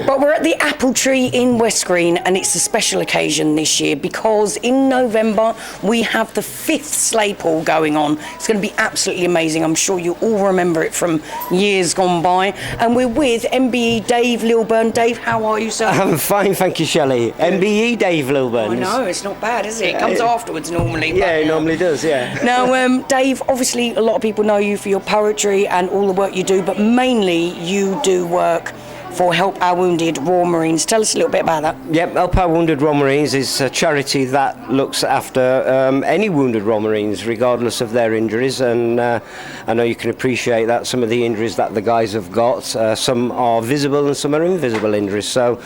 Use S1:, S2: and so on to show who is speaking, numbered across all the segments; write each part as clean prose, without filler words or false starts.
S1: But we're at the Apple Tree in West Green, and it's a special occasion this year because in November we have the 5th sleigh pull going on. It's going to be absolutely amazing. I'm sure you all remember it from years gone by. And we're with MBE Dave Lilburn. Dave, how are you, sir?
S2: I'm fine, thank you, Shelley. MBE Dave Lilburn.
S1: I know, it's not bad, is it? It comes afterwards normally.
S2: Yeah, it normally does, yeah.
S1: Now, Dave, obviously a lot of people know you for your poetry and all the work you do, but mainly you do work for Help Our Wounded Royal Marines. Tell us a little bit about that.
S2: Yep, Help Our Wounded Royal Marines is a charity that looks after any wounded Royal Marines, regardless of their injuries, and I know you can appreciate that some of the injuries that the guys have got, some are visible and some are invisible injuries, so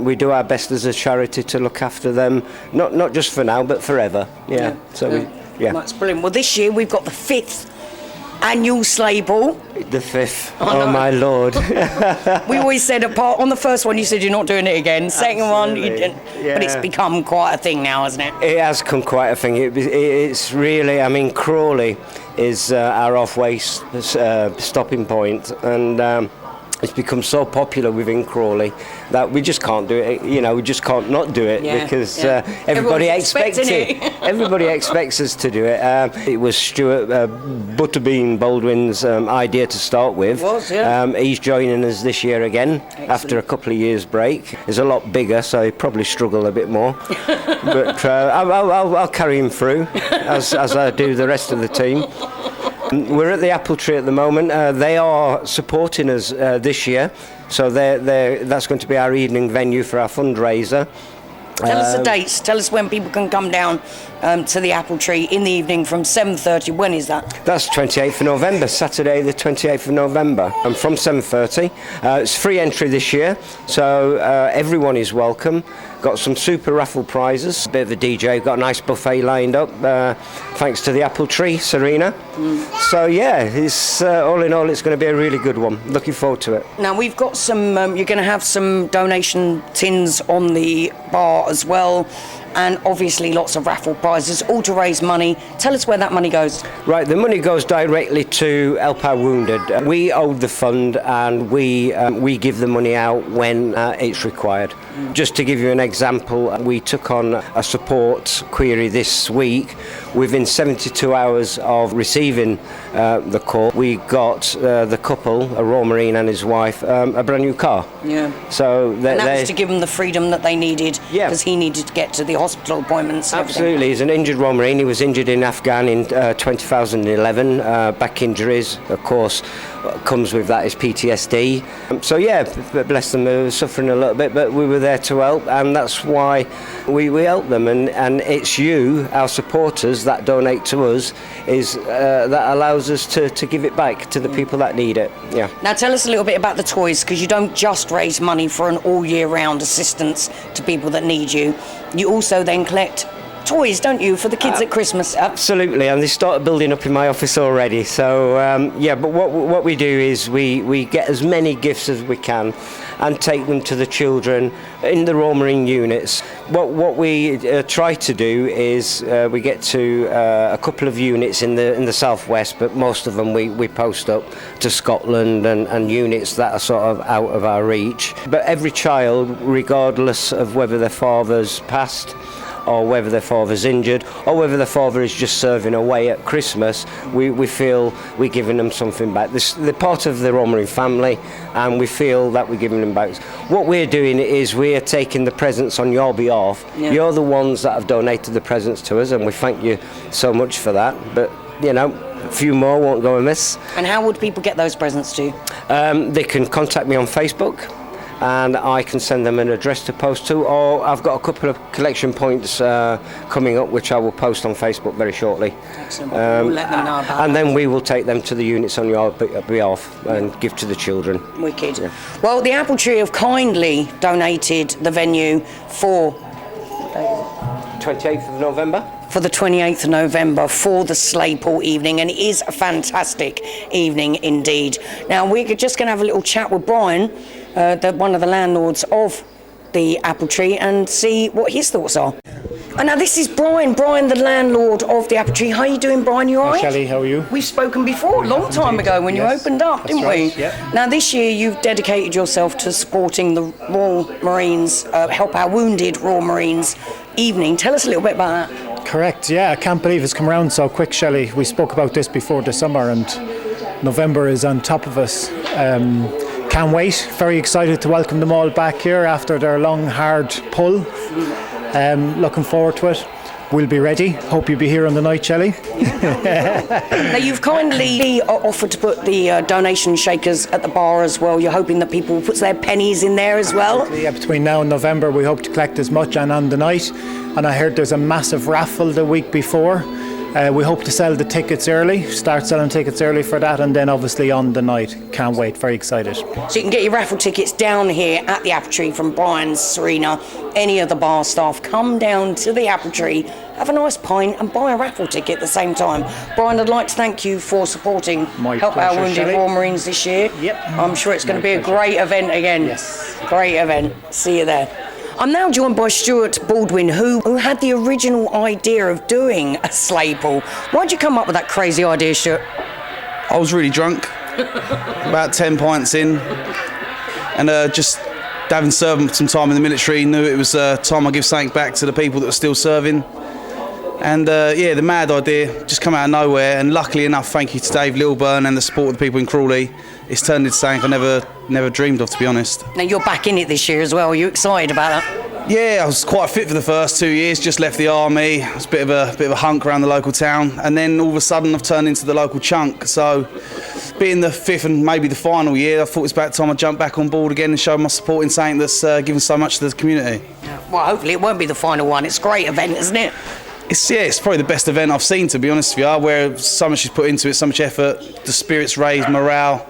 S2: we do our best as a charity to look after them, not just for now, but forever. Yeah.
S1: That's brilliant. Well, this year we've got the 5th annual sleigh ball.
S2: The 5th. Oh my lord.
S1: We always said apart on the first one you said you're not doing it again. Second one you didn't.
S2: Yeah.
S1: But it's become quite a thing now, hasn't it?
S2: It has become quite a thing. It's really, I mean, Crawley is our halfway stopping point, and it's become so popular within Crawley that we just can't do it. You know, we just can't not do it because everybody expects it. Everybody expects us to do it. It was Stuart Butterbean Baldwin's idea to start with.
S1: It was, yeah.
S2: He's joining us this year again.
S1: Excellent.
S2: After a couple of years' break. He's a lot bigger, so he probably struggle a bit more. But I'll carry him through as I do the rest of the team. We're at the Apple Tree at the moment. They are supporting us this year, so that's going to be our evening venue for our fundraiser.
S1: Tell us the dates. Tell us when people can come down to the Apple Tree in the evening from 7:30. When is that?
S2: That's 28th of November, Saturday the 28th of November, and from 7:30. It's free entry this year, so everyone is welcome. Got some super raffle prizes, a bit of a DJ, got a nice buffet lined up, thanks to the Apple Tree, Serena. So yeah, it's all in all, it's going to be a really good one. Looking forward to it.
S1: Now we've got some, you're going to have some donation tins on the bar as well, and obviously lots of raffle prizes, all to raise money. Tell us where that money goes.
S2: Right, the money goes directly to Help Our Wounded. We hold the fund, and we give the money out when it's required. Just to give you an example, we took on a support query this week. Within 72 hours of receiving the call, we got the couple, a Royal Marine and his wife, a brand new car.
S1: Yeah.
S2: So
S1: and that was to give them the freedom that they needed, because he needed to get to the hospital appointments.
S2: Absolutely, he's an injured Royal Marine. He was injured in Afghan in 2011. Back injuries, of course, comes with that is PTSD. So yeah, bless them, they were suffering a little bit, but we were there to help, and that's why we help them. And it's you, our supporters, that donate to us, is that allows us to give it back to the people that need it. Yeah.
S1: Now tell us a little bit about the toys, because you don't just raise money for an all year round assistance to people that need you. You also then collect toys, don't you, for the kids at Christmas?
S2: Absolutely, and they started building up in my office already. So but what we do is we get as many gifts as we can and take them to the children in the Royal Marine units. What we try to do is we get to a couple of units in the southwest, but most of them we post up to Scotland and units that are sort of out of our reach. But every child, regardless of whether their father's passed or whether their father's injured, or whether their father is just serving away at Christmas, we feel we're giving them something back. They're part of the Royal Marine family, and we feel that we're giving them back. What we're doing is we're taking the presents on your behalf. Yeah. You're the ones that have donated the presents to us, and we thank you so much for that. But, you know, a few more won't go amiss.
S1: And how would people get those presents to you?
S2: They can contact me on Facebook, and I can send them an address to post to, or I've got a couple of collection points coming up which I will post on Facebook very shortly.
S1: Excellent. We'll let them know about
S2: and then we will take them to the units on your behalf and give to the children.
S1: Wicked. Yeah. Well, the Apple Tree have kindly donated the venue for
S2: 28th of November.
S1: For the 28th of November for the sleigh pull evening, and it is a fantastic evening indeed. Now we're just going to have a little chat with Brian, one of the landlords of the Apple Tree, and see what his thoughts are. And now this is Brian, the landlord of the Apple Tree. How are you doing, Brian? You all right?
S3: Shelley, how are you?
S1: We've spoken before, a long time ago when you opened up, didn't
S3: right,
S1: we?
S3: yeah.
S1: Now this year you've dedicated yourself to supporting the Royal Marines, Help Our Wounded Royal Marines evening. Tell us a little bit about that.
S3: Correct, yeah. I can't believe it's come around so quick, Shelley. We spoke about this before the summer and November is on top of us. Can't wait. Very excited to welcome them all back here after their long, hard pull. Looking forward to it. We'll be ready. Hope you'll be here on the night, Shelley.
S1: Now you've kindly offered to put the donation shakers at the bar as well. You're hoping that people will put their pennies in there as well?
S3: Yeah, between now and November we hope to collect as much and on the night. And I heard there's a massive raffle the week before. We hope to sell the tickets early, start selling tickets early for that, and then obviously on the night. Can't wait, very excited.
S1: So you can get your raffle tickets down here at the Apple Tree from Brian, Serena, any of the bar staff. Come down to the Apple Tree, have a nice pint and buy a raffle ticket at the same time. Brian, I'd like to thank you for supporting Help Our Wounded Royal Marines this year.
S3: Yep.
S1: I'm sure it's going to be a great event again.
S3: Yes.
S1: Great event. See you there. I'm now joined by Stuart Baldwin, who had the original idea of doing a sleigh pull. Why'd you come up with that crazy idea, Stuart?
S4: I was really drunk, about 10 pints in, and just having served some time in the military, knew it was time I give something back to the people that were still serving. And yeah, the mad idea just come out of nowhere, and luckily enough, thank you to Dave Lilburn and the support of the people in Crawley, it's turned into something I never dreamed of, to be honest.
S1: Now you're back in it this year as well. Are you excited about that?
S4: Yeah, I was quite fit for the first 2 years, just left the army. I was a bit of a hunk around the local town, and then all of a sudden I've turned into the local chunk. So being the fifth and maybe the final year, I thought it was about time I jumped back on board again and showed my support in something that's given so much to the community.
S1: Well, hopefully it won't be the final one. It's a great event, isn't it?
S4: It's probably the best event I've seen, to be honest with you, where so much is put into it, so much effort, the spirits raised, morale,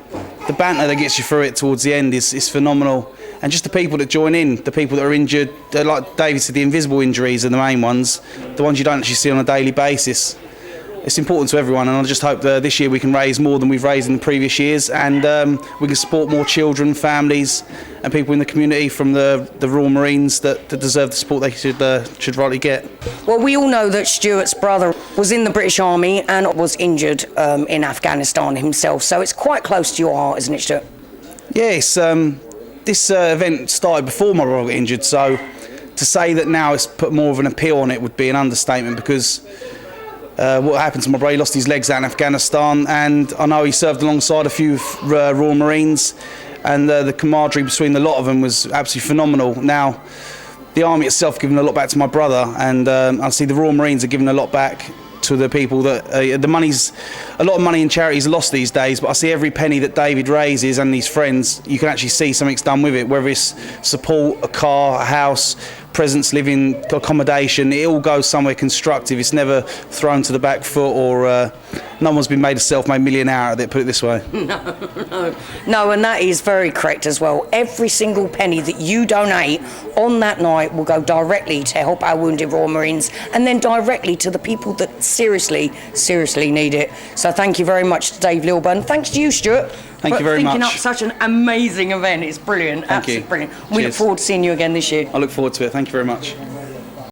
S4: the banter that gets you through it towards the end is phenomenal. And just the people that join in, the people that are injured, like David said, the invisible injuries are the main ones, the ones you don't actually see on a daily basis. It's important to everyone, and I just hope that this year we can raise more than we've raised in the previous years, and we can support more children, families and people in the community from the Royal Marines that deserve the support they should rightly get.
S1: Well, we all know that Stuart's brother was in the British Army and was injured in Afghanistan himself, so it's quite close to your heart, isn't it, Stuart?
S4: Yes, this event started before my brother got injured, so to say that now it's put more of an appeal on it would be an understatement, because what happened to my brother, he lost his legs out in Afghanistan, and I know he served alongside a few Royal Marines, and the camaraderie between the lot of them was absolutely phenomenal. Now, the army itself given a lot back to my brother, and I see the Royal Marines are giving a lot back to the people that the money's a lot of money in charities lost these days, but I see every penny that David raises and his friends, you can actually see something's done with it, whether it's support, a car, a house, presence, living, accommodation, it all goes somewhere constructive. It's never thrown to the back foot, or no one's been made a self-made millionaire out of it, put it this way.
S1: No, and that is very correct as well. Every single penny that you donate on that night will go directly to Help Our Wounded Royal Marines, and then directly to the people that seriously need it. So thank you very much to Dave Lilburn. Thanks to you, Stuart.
S4: Thank you very much.
S1: Thinking up such an amazing event. It's brilliant.
S4: Thank you.
S1: Absolutely brilliant. We look
S4: Cheers.
S1: forward to seeing you again this year.
S4: I look forward to it. Thank you very much.